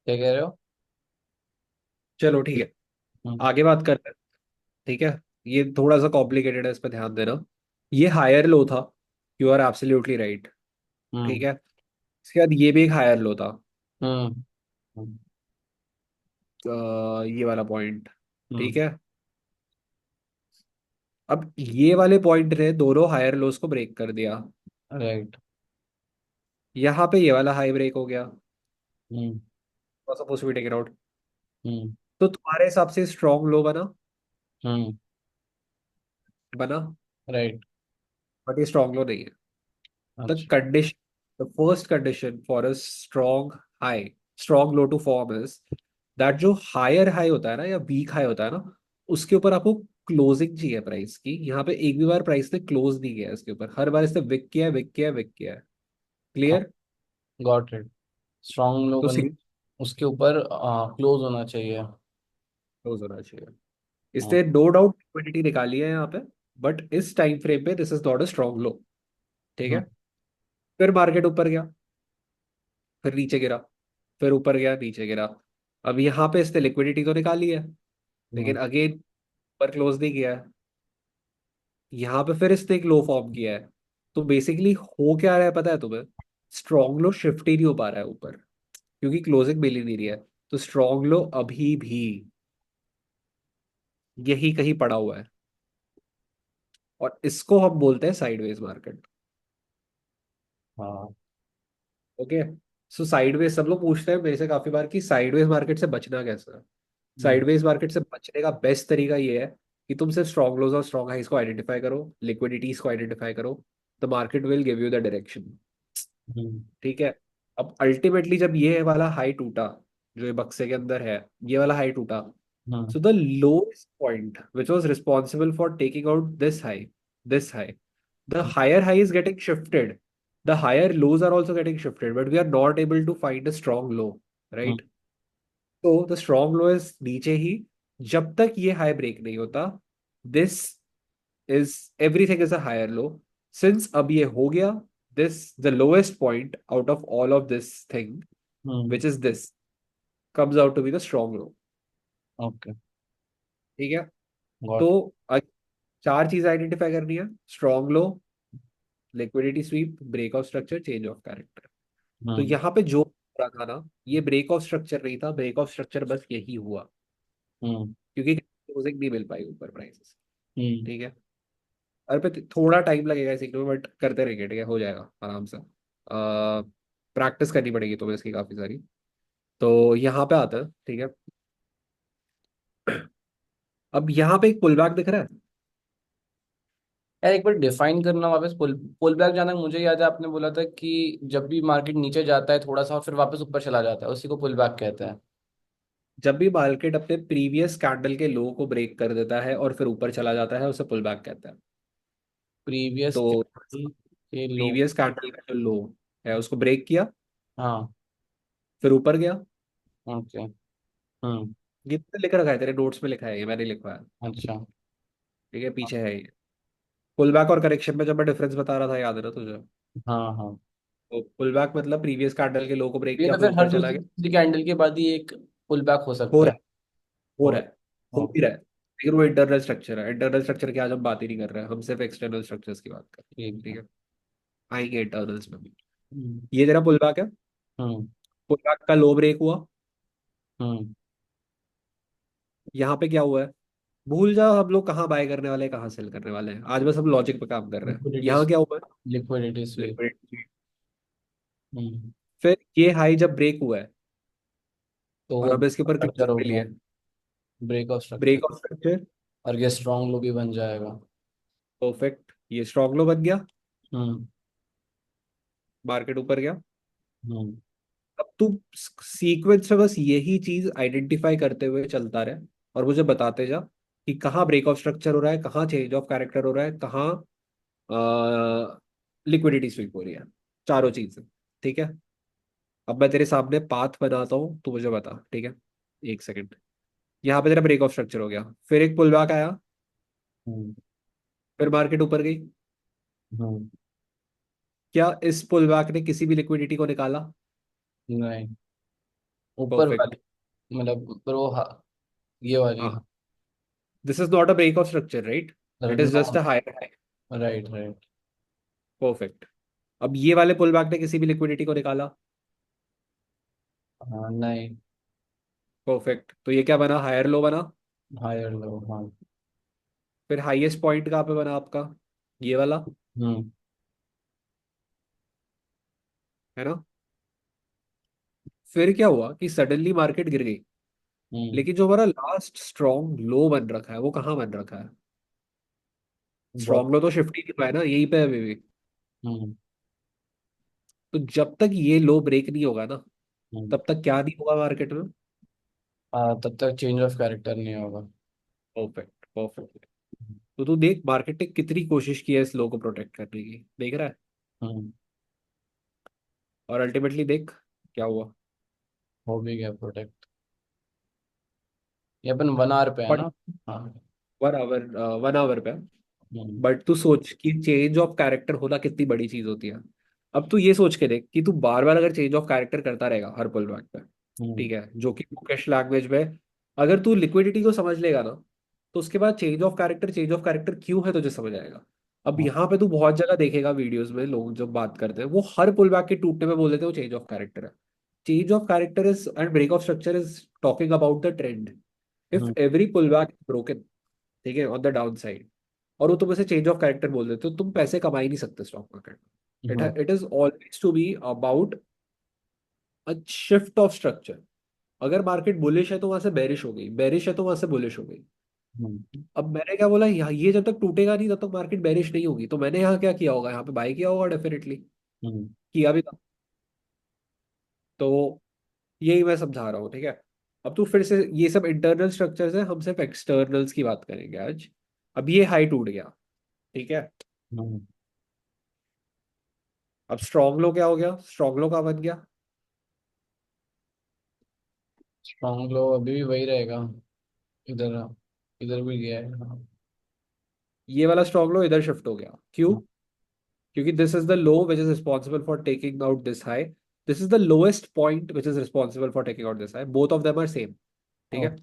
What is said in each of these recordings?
क्या कह रहे हो? चलो ठीक है। हम्म। आगे बात करते हैं। ठीक है। ये थोड़ा सा कॉम्प्लिकेटेड है, इस पर ध्यान देना। ये हायर लो था। You are absolutely right. ठीक हम्म। है। इसके बाद ये भी एक हायर लो था। हम्म। हम्म। ये वाला पॉइंट। ठीक हम्म। है। अब ये वाले पॉइंट ने दोनों हायर लोस को ब्रेक कर दिया। राइट। यहाँ पे ये वाला हाई ब्रेक हो गया। Hmm. Suppose we take it out. Hmm. तो तुम्हारे हिसाब से स्ट्रॉन्ग लो बना? हम्म। बना। राइट। बट ये स्ट्रॉन्ग लो नहीं है। द अच्छा। Condition, the first condition for a strong high, strong low to form is that जो हायर हाई होता है ना या वीक हाई होता है ना, उसके ऊपर आपको क्लोजिंग चाहिए प्राइस की। यहाँ पे एक भी बार प्राइस ने क्लोज नहीं किया है इसके ऊपर, हर बार इसने विक किया है, विक किया है, विक किया है। क्लियर? Got it. स्ट्रॉन्ग लो तो बन उसके ऊपर क्लोज होना चाहिए। क्लोज होना चाहिए। हाँ। इसने नो डाउट लिक्विडिटी निकाली है यहाँ पे। बट इस टाइम फ्रेम पे this is not a strong low. ठीक हम्म। है। फिर मार्केट ऊपर गया, फिर नीचे गिरा, फिर ऊपर गया, नीचे गिरा। अब यहाँ पे इसने लिक्विडिटी तो निकाली है, हम्म। लेकिन अगेन ऊपर क्लोज नहीं किया है। यहाँ पे फिर इसने एक लो फॉर्म किया है। तो बेसिकली हो क्या रहा है पता है तुम्हें? स्ट्रॉन्ग लो शिफ्ट ही नहीं हो पा रहा है ऊपर, क्योंकि क्लोजिंग मिल ही नहीं रही है। तो स्ट्रॉन्ग लो अभी भी यही कहीं पड़ा हुआ है, और इसको हम बोलते हैं साइडवेज मार्केट। हाँ। ओके। सो साइडवेज, सब लोग पूछते हैं मेरे से काफी बार कि साइडवेज मार्केट से बचना कैसे है। हम्म। साइडवेज मार्केट से बचने का बेस्ट तरीका ये है कि तुम सिर्फ स्ट्रॉन्ग लोज और स्ट्रॉन्ग हाइस को आइडेंटिफाई करो, लिक्विडिटीज को आइडेंटिफाई करो। The market will give you the direction. Hmm. ठीक है। अब अल्टीमेटली जब ये वाला हाई टूटा, जो ये बक्से के अंदर है, ये वाला हाई टूटा, हम्म। so the lowest point which was responsible for taking out this high, the higher high is getting shifted, the higher lows are also getting shifted, but we are not able to find a strong low, hmm. right? So the strong low is नीचे ही, जब तक ये high break नहीं होता। this is everything is a higher low. Since अब ये हो गया, this the lowest point out of all of this thing, hmm. which is this, comes out to be the strong low. Okay. ठीक है। तो got. चार चीज identify करनी है: strong low, liquidity sweep, break of structure, change of character. तो हम्म। यहाँ पे जो हो रहा था ना, ये ब्रेक ऑफ स्ट्रक्चर नहीं था, ब्रेक ऑफ स्ट्रक्चर बस यही हुआ, हम्म। क्योंकि क्लोजिंग नहीं मिल पाई ऊपर प्राइसेस। हम्म। ठीक है। और पे थोड़ा टाइम लगेगा सीखने में, बट करते रहेंगे, ठीक है, हो जाएगा आराम से। प्रैक्टिस करनी पड़ेगी तुम्हें इसकी काफी सारी। तो यहाँ पे आता है, ठीक है। अब यहाँ पे एक पुल बैक दिख रहा है। यार एक बार डिफाइन करना वापस। पुल पुल बैक जाना मुझे याद है, आपने बोला था कि जब भी मार्केट नीचे जाता है थोड़ा सा और फिर वापस ऊपर चला जाता है, उसी को पुल बैक कहते हैं। जब भी मार्केट अपने प्रीवियस कैंडल के लो को ब्रेक कर देता है और फिर ऊपर चला जाता है, उसे पुल बैक कहते हैं। प्रीवियस तो कैंडल के लो। प्रीवियस कैंडल का जो लो है उसको ब्रेक किया, हाँ। फिर ऊपर गया। ओके। हम्म। ये तो लिख रखा है, तेरे नोट्स में लिखा है, ये मैंने लिखवाया। अच्छा। ठीक है, पीछे है ये। पुल बैक और करेक्शन में जब मैं डिफरेंस बता रहा था, याद है ना तुझे? हाँ हाँ। तो पुल बैक मतलब प्रीवियस कैंडल के लो को ब्रेक ये किया, तो फिर फिर हर ऊपर चला दूसरी गया। तीसरी कैंडल के बाद ही एक पुल बैक हो हो सकता रहा है। है, हो और रहा है, हो हाँ। भी रहा है। लेकिन वो इंटरनल स्ट्रक्चर है, इंटरनल स्ट्रक्चर की आज हम बात ही नहीं कर रहे हैं, हम सिर्फ एक्सटर्नल स्ट्रक्चर्स की बात कर रहे हैं। ठीक ठीक है। है। आएंगे इंटरनल्स में भी। हम्म। ये तेरा पुल बैक है। हम्म। पुल बैक का लो ब्रेक हुआ। हम्म। यहाँ पे क्या हुआ है? भूल जाओ हम लोग कहाँ बाय करने वाले हैं, कहाँ सेल करने वाले हैं, आज बस हम लॉजिक पे काम कर रहे हैं। लिक्विडिटी। यहाँ क्या हुआ है? Liquidity SVEEP. लिक्विडिटी। हम्म। फिर ये हाई जब ब्रेक हुआ है तो और वो अब इसके ऊपर स्ट्रक्चर क्लोजिंग हो मिली गया। है, break of structure. Break of structure, और ये स्ट्रॉन्ग लो भी बन जाएगा। परफेक्ट, ये स्ट्रॉन्ग लो बन गया। हम्म। मार्केट ऊपर गया। हम्म। अब तू सीक्वेंस में बस यही चीज आइडेंटिफाई करते हुए चलता रहे, और मुझे बताते जा कि कहाँ ब्रेक ऑफ स्ट्रक्चर हो रहा है, कहाँ चेंज ऑफ कैरेक्टर हो रहा है, कहाँ लिक्विडिटी स्वीप हो रही है। चारों चीजें। ठीक है। अब मैं तेरे सामने पाथ बनाता हूँ, तू मुझे बता, ठीक है? एक सेकंड। यहाँ पे तेरा ब्रेक ऑफ स्ट्रक्चर हो गया, फिर एक पुल बैक आया, हम्म। फिर मार्केट ऊपर गई। हम्म। क्या इस पुल बैक ने किसी भी लिक्विडिटी को निकाला? नहीं। ऊपर परफेक्ट। वाली, मतलब ऊपर वो ये वाली। हाँ, this is not a break of structure right, it is no. Just a higher high. Right right. Perfect. अब ये वाले पुल बैक ने किसी भी लिक्विडिटी को निकाला। हाँ नहीं। परफेक्ट, तो ये क्या बना, हायर लो बना। हायर लो हाँ। फिर हाईएस्ट पॉइंट कहाँ पे बना आपका, ये वाला, हम्म। है ना। फिर क्या हुआ कि सडनली मार्केट गिर गई, हम्म। लेकिन जो हमारा लास्ट स्ट्रॉन्ग लो बन रखा है वो कहाँ बन रखा है। बहुत। स्ट्रॉन्ग लो तो शिफ्ट ही नहीं हुआ है ना, यहीं पे है अभी भी। हम्म। तो जब तक ये लो ब्रेक नहीं होगा ना, हम्म। तब तक क्या नहीं होगा मार्केट में। तब तक चेंज ऑफ कैरेक्टर नहीं होगा। Perfect perfect. तो तू देख मार्केट ने कितनी कोशिश की है इस लो को प्रोटेक्ट करने की, देख रहा है। हम्म। और अल्टीमेटली देख क्या हुआ। हो भी गया प्रोटेक्ट। ये अपन 1 आवर पे है बट ना। हाँ। 1 आवर, 1 आवर पे। हम्म। बट तू सोच कि चेंज ऑफ कैरेक्टर होना कितनी बड़ी चीज होती है। अब तू ये सोच के देख कि तू बार बार अगर चेंज ऑफ कैरेक्टर करता रहेगा हर पुल बैक पे, हम्म। ठीक है, जो कि बुकिश लैंग्वेज में अगर तू लिक्विडिटी को समझ लेगा ना, तो उसके बाद चेंज ऑफ कैरेक्टर क्यों है तुझे समझ आएगा। अब हाँ। यहाँ पे तू बहुत जगह देखेगा वीडियोस में लोग जब बात करते हैं वो हर पुल बैक के टूटने में बोल देते हैं वो चेंज ऑफ कैरेक्टर है। Change of character is and break of structure is talking about the trend. If hmm. Every pull back broken, ठीक है, ऑन द डाउन साइड, और वो तुम ऐसे चेंज ऑफ कैरेक्टर बोल देते हो, तुम पैसे कमा ही नहीं सकते स्टॉक मार्केट में। Hmm. It is always to be about a shift of structure. अगर मार्केट बुलिश है तो वहां से बेरिश हो गई, बेरिश है तो वहां से बुलिश हो गई। हम्म। अब मैंने क्या बोला, यहाँ ये जब तक टूटेगा नहीं तब तक मार्केट बेरिश नहीं होगी, तो मैंने यहाँ क्या किया होगा, यहाँ पे बाय किया होगा डेफिनेटली, हम्म। किया भी था। तो यही मैं समझा रहा हूँ, ठीक है। अब तू फिर से, ये सब इंटरनल स्ट्रक्चर्स है, हम सिर्फ एक्सटर्नल्स की बात करेंगे आज। अब ये हाई टूट गया, ठीक है। हम्म। अब स्ट्रॉन्ग लो क्या हो गया, स्ट्रॉन्ग लो कहाँ बन गया। स्ट्रॉन्ग लो अभी भी वही रहेगा। इधर, इधर भी गया है हाँ। ये वाला स्ट्रॉन्ग लो इधर शिफ्ट हो गया, क्यों। हाँ। क्योंकि this is the low which is responsible for taking out this high, this is the lowest point which is responsible for taking out this high, both of them are same, ठीक है।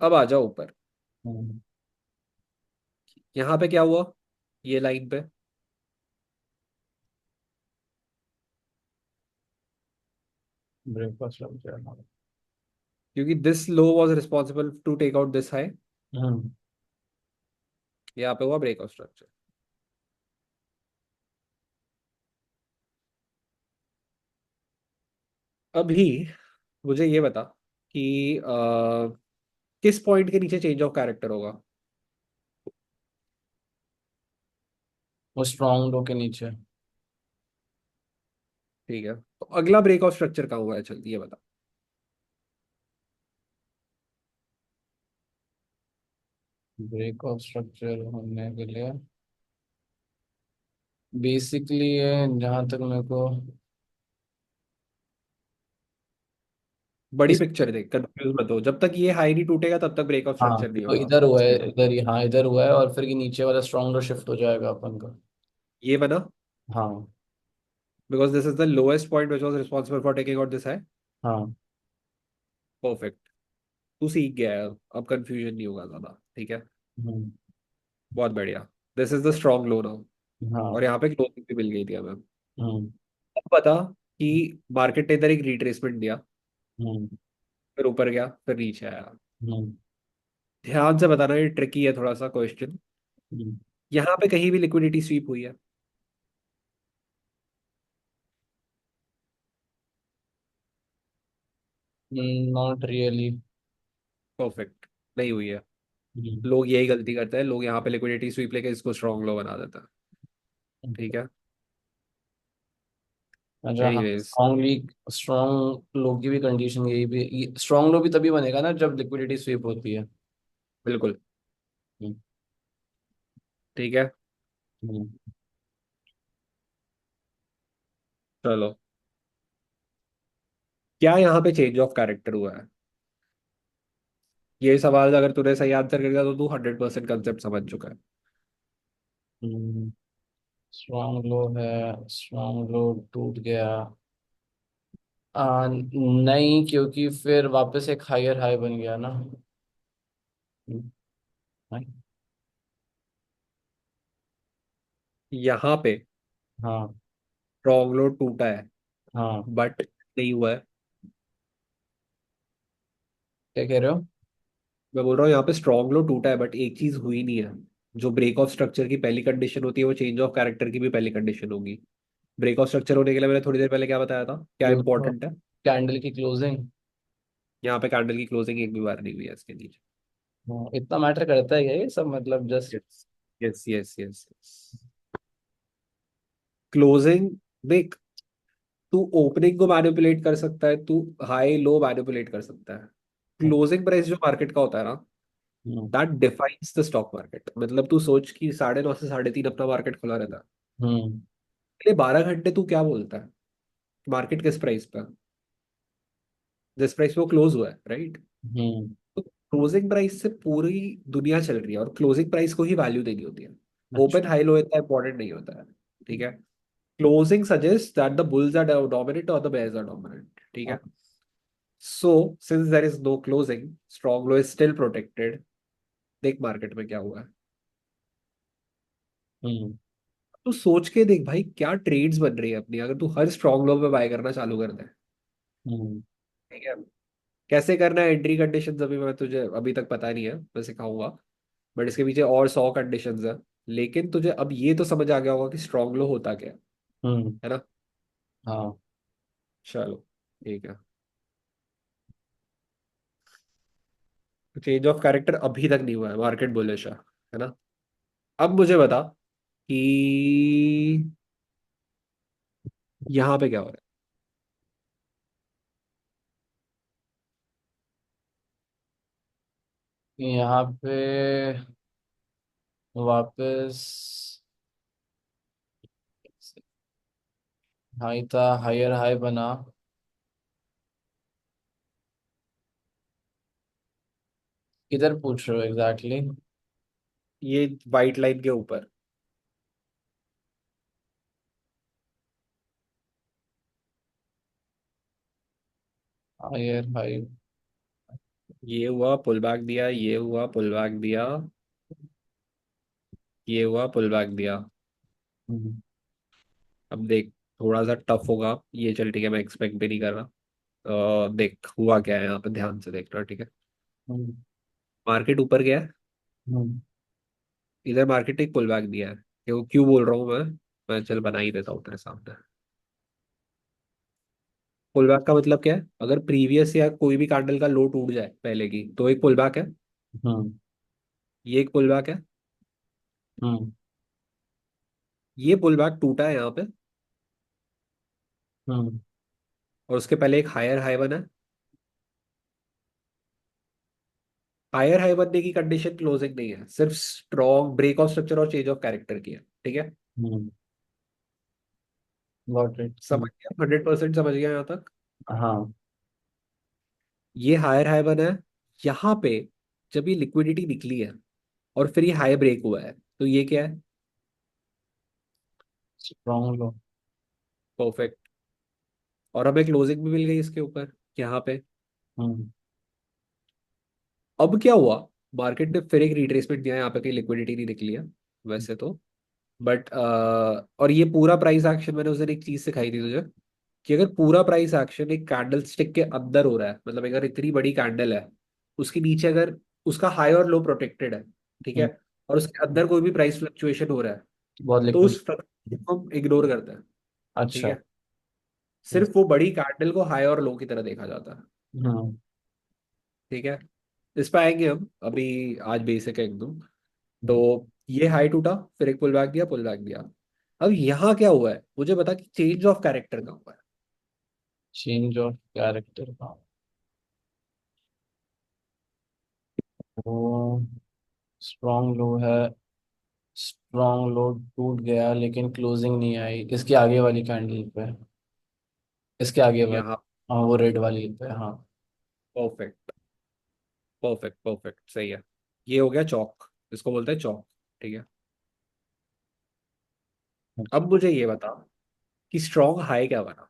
अब आ जाओ ऊपर, यहाँ पे क्या हुआ, ये लाइन पे, ब्रेकफास्ट लग जाएगा। क्योंकि this low was responsible to take out this high, hmm. यहाँ पे हुआ ब्रेक ऑफ स्ट्रक्चर। अभी मुझे ये बता कि किस पॉइंट के नीचे चेंज ऑफ कैरेक्टर होगा। वो स्ट्रॉन्ग लो के नीचे। ठीक है, तो अगला ब्रेक ऑफ स्ट्रक्चर कहाँ हुआ है, चल ये बता। ब्रेक ऑफ स्ट्रक्चर होने के लिए बेसिकली जहाँ तक मेरे को बड़ी इस, पिक्चर देख, कंफ्यूज मत हो, जब तक ये हाई नहीं टूटेगा तब तक ब्रेक ऑफ हाँ स्ट्रक्चर नहीं तो होगा। इधर हुआ है, इधर ही हाँ इधर हुआ है और फिर ये नीचे वाला स्ट्रॉन्ग लो शिफ्ट हो जाएगा अपन का। ये बना, हाँ। Because this is the lowest point which was responsible for taking out this high. हाँ। परफेक्ट, तू सीख गया है, अब कंफ्यूजन नहीं होगा ज्यादा, ठीक है। हम्म। बहुत बढ़िया, this is the strong low now. और हाँ। यहाँ पे क्लोजिंग भी मिल गई थी हमें। हम्म। अब बता कि मार्केट ने इधर एक रिट्रेसमेंट दिया, हम्म। फिर ऊपर गया, फिर नीचे आया। हम्म। ध्यान से बताना, ये ट्रिकी है थोड़ा सा क्वेश्चन। हम्म। यहाँ पे कहीं भी लिक्विडिटी स्वीप हुई है। Not really. परफेक्ट, नहीं हुई है। हम्म। लोग यही गलती करते हैं, लोग यहाँ पे लिक्विडिटी स्वीप लेके इसको स्ट्रॉन्ग लो बना देते हैं, ठीक है। अच्छा हाँ एनीवेज, स्ट्रॉन्गली, स्ट्रॉन्ग लो की भी कंडीशन यही भी, स्ट्रॉन्ग लो भी तभी बनेगा ना जब लिक्विडिटी स्वीप होती है। बिल्कुल, हम्म। ठीक है। हम्म। चलो, क्या यहाँ पे चेंज ऑफ कैरेक्टर हुआ है, ये सवाल अगर तूने सही आंसर करेगा तो तू 100% कंसेप्ट समझ चुका है। स्ट्रॉन्ग लो है, स्ट्रॉन्ग लो टूट गया, नहीं, क्योंकि फिर वापस एक हायर हाई बन गया ना। हाँ। यहाँ पे हाँ। स्ट्रॉन्ग लो टूटा है, हाँ। बट नहीं हुआ है। क्या कह रहे हो? मैं बोल रहा हूँ यहाँ पे स्ट्रॉन्ग लो टूटा है, बट एक चीज हुई नहीं है। जो ब्रेक ऑफ स्ट्रक्चर की पहली कंडीशन होती है, वो चेंज ऑफ कैरेक्टर की भी पहली कंडीशन होगी। ब्रेक ऑफ स्ट्रक्चर होने के लिए मैंने थोड़ी देर पहले क्या बताया था, क्या इंपॉर्टेंट है। कैंडल की क्लोजिंग। यहाँ पे कैंडल की क्लोजिंग एक भी बार नहीं हुई है इसके नीचे। इतना मैटर करता है क्या ये सब, मतलब just. Yes yes yes yes yes. Closing, देख, तू ओपनिंग को मैनिपुलेट कर सकता है, तू हाई लो मैनिपुलेट कर सकता है। क्लोजिंग प्राइस जो मार्केट का होता है ना, hmm. That defines the stock market. मतलब तू सोच कि 9:30 से 3:30 अपना मार्केट खुला रहता है, हम्म। अगले 12 घंटे तू क्या बोलता है मार्केट किस प्राइस पे, जिस प्राइस पे वो क्लोज हुआ है, राइट। हम्म। तो क्लोजिंग प्राइस से पूरी दुनिया चल रही है, और क्लोजिंग प्राइस को ही वैल्यू देनी होती है। अच्छा। ओपन हाई लो इतना इंपॉर्टेंट नहीं होता है, ठीक है। Closing suggest that the bulls are dominant और द बेयर्स आर डोमिनेंट, ठीक है। हाँ। So since there is no closing, strong low is still protected. देख मार्केट में क्या हुआ है, हम्म। तू सोच के देख भाई क्या ट्रेड्स बन रही है अपनी, अगर तू हर स्ट्रॉन्ग लो पे बाय करना चालू कर दे, हम्म। ठीक है। कैसे करना है एंट्री कंडीशंस अभी मैं तुझे अभी तक पता नहीं है, मैं सिखाऊंगा। बट इसके पीछे और 100 कंडीशंस है। लेकिन तुझे अब ये तो समझ आ गया होगा कि स्ट्रॉन्ग लो होता क्या हम्म। है ना। हाँ। चलो ठीक है। चेंज ऑफ कैरेक्टर अभी तक नहीं हुआ है, मार्केट बुलिश है ना। अब मुझे बता कि यहाँ पे क्या हो रहा यहाँ पे वापस हाई था, हायर हाई बना। किधर पूछ रहे हो एग्जैक्टली? है, ये वाइट लाइन के ऊपर। Higher high. ये हुआ पुल बैक दिया, ये हुआ पुल बैक दिया, ये हुआ पुल बैक दिया। हम्म। अब देख, थोड़ा सा टफ होगा ये, चल ठीक है, मैं एक्सपेक्ट भी नहीं कर रहा। देख हुआ क्या है यहाँ पे, ध्यान से देखना, ठीक है। हम्म। मार्केट ऊपर गया है, हम्म। इधर मार्केट एक पुल बैक दिया है। क्यों क्यों बोल रहा हूँ मैं चल बना ही देता हूँ तेरे सामने। पुल बैक का मतलब क्या है, अगर प्रीवियस या कोई भी कैंडल का लो टूट जाए पहले की, तो एक पुल बैक है। हम्म। ये एक पुल बैक है। हम्म। ये पुल बैक टूटा है यहाँ पे, हम्म। और उसके पहले एक हायर हाई बना है। हायर हाई बनने की कंडीशन क्लोजिंग नहीं है, सिर्फ स्ट्रॉन्ग ब्रेक ऑफ स्ट्रक्चर और चेंज ऑफ कैरेक्टर की है, ठीक है। हम्म। Got it. समझ गया, 100% समझ गया यहाँ तक। हाँ। ये हायर हाई बना है यहाँ पे, जब ये लिक्विडिटी निकली है और फिर ये हाई ब्रेक हुआ है, तो ये क्या है। स्ट्रॉन्ग लो। परफेक्ट। और हमें क्लोजिंग भी मिल गई इसके ऊपर यहाँ पे। हम्म। अब क्या हुआ, मार्केट ने फिर एक रिट्रेसमेंट दिया यहाँ पे, कहीं लिक्विडिटी नहीं निकली है वैसे तो। बट और ये पूरा प्राइस एक्शन मैंने उस दिन एक चीज सिखाई थी तुझे, कि अगर पूरा प्राइस एक्शन एक कैंडल स्टिक के अंदर हो रहा है, मतलब अगर इतनी बड़ी कैंडल है, उसके नीचे अगर उसका हाई और लो प्रोटेक्टेड है, ठीक हम्म। है, और उसके अंदर कोई भी प्राइस फ्लक्चुएशन हो रहा है, बहुत तो लिक्विड। उस फ्लक्चुएशन को हम इग्नोर करते हैं, ठीक अच्छा। है। सिर्फ वो बड़ी कैंडल को हाई और लो की तरह देखा जाता है, हम्म। ठीक है। इस पे आएंगे हम अभी, आज बेसिक है एकदम। तो ये हाई टूटा, फिर एक पुल बैक दिया, पुल बैक दिया। अब यहाँ क्या हुआ है मुझे बता कि चेंज ऑफ कैरेक्टर का हुआ है। चेंज ऑफ कैरेक्टर का। वो स्ट्रॉन्ग लो है। स्ट्रॉन्ग लो टूट गया लेकिन क्लोजिंग नहीं आई इसके आगे वाली कैंडल पे। इसके आगे वाली। यहाँ हाँ, वो रेड वाली पे, हाँ। परफेक्ट परफेक्ट परफेक्ट सही है। ये हो गया चौक, इसको बोलते हैं चौक, ठीक है। अच्छा। अब मुझे ये बता कि स्ट्रॉन्ग हाई क्या बना।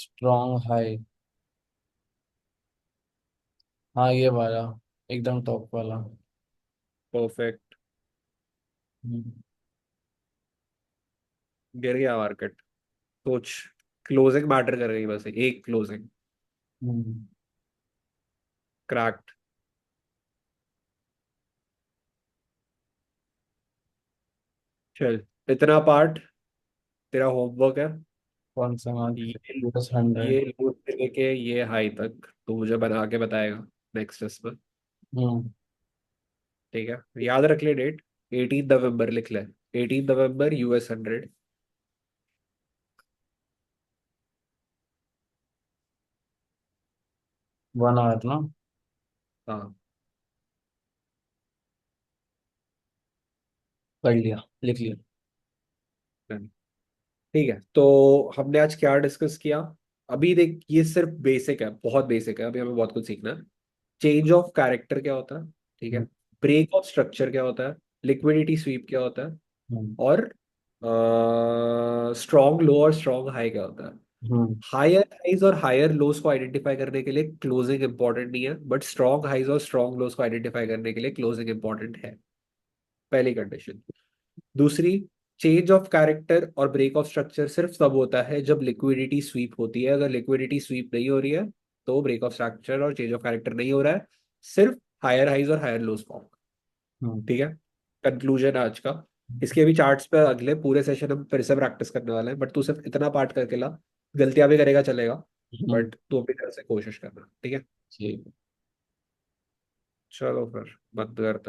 Strong high. हाँ ये वाला, एकदम टॉप वाला। परफेक्ट। हम्म। गिर गया मार्केट। सोच, क्लोजिंग मैटर कर रही है, बस एक क्लोजिंग। हम्म। क्रैक्ड। चल, इतना पार्ट तेरा होमवर्क है। कौन सा ये मार्केट? यूएस 100। ये लो से लेके ये हाई तक तो मुझे बना के बताएगा नेक्स्ट टेस्ट में। हम्म। ठीक है, याद रख ले डेट। 18 नवंबर लिख ले। 18 नवंबर US 100। 1 आवर ना? हाँ। पढ़ लिया, लिख लिया। ठीक है, तो हमने आज क्या डिस्कस किया? अभी देख, ये सिर्फ बेसिक है, बहुत बेसिक है, अभी हमें बहुत कुछ सीखना है। चेंज ऑफ कैरेक्टर क्या होता है, ठीक है। हम्म। ब्रेक ऑफ स्ट्रक्चर क्या होता है। लिक्विडिटी स्वीप क्या होता है। हम्म। और स्ट्रॉन्ग लो और स्ट्रॉन्ग हाई क्या होता है। हम्म। हायर हाइज और हायर लोस को आइडेंटिफाई करने के लिए क्लोजिंग इंपॉर्टेंट नहीं है, बट स्ट्रॉन्ग हाइज और स्ट्रॉन्ग लोस को आइडेंटिफाई करने के लिए क्लोजिंग इंपॉर्टेंट है। पहली कंडीशन। दूसरी, चेंज ऑफ कैरेक्टर और ब्रेक ऑफ स्ट्रक्चर सिर्फ तब होता है जब लिक्विडिटी स्वीप होती है। अगर लिक्विडिटी स्वीप नहीं हो रही है तो ब्रेक ऑफ स्ट्रक्चर और चेंज ऑफ कैरेक्टर नहीं हो रहा है। सिर्फ हायर हाइज और हायर लोस फॉर्म। हम्म। ठीक है, कंक्लूजन आज का। इसके अभी चार्ट्स पे अगले पूरे सेशन हम फिर से प्रैक्टिस करने वाले हैं, बट तू सिर्फ इतना पार्ट करके ला। गलतियां भी करेगा चलेगा, हम्म। बट तू अपनी तरफ से कोशिश करना, ठीक है। ठीक। चलो फिर बंद करते हैं।